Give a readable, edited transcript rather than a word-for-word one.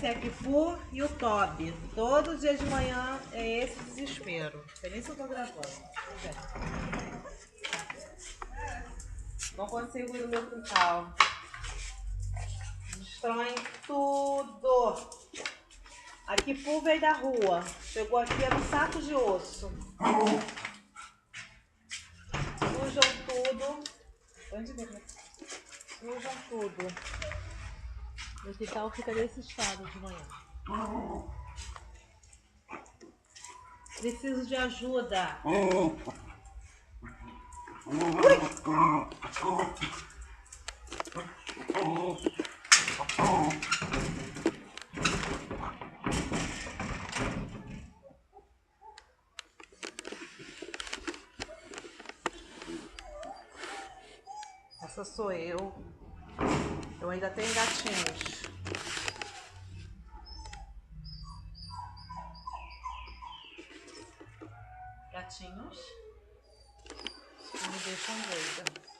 é a Kipu e o Toby. Todo dia de manhã é esse desespero. Não sei nem se eu tô gravando. Não consigo ir no meu quintal. Destroem tudo. A Kipu veio da rua. Chegou aqui, era um saco de osso. Sujam tudo. Onde mesmo? Sujam tudo. Meu quintal fica desse estado de manhã. Preciso de ajuda. Essa sou eu. Eu ainda tenho gatinhos. Gatinhos que me deixam doida.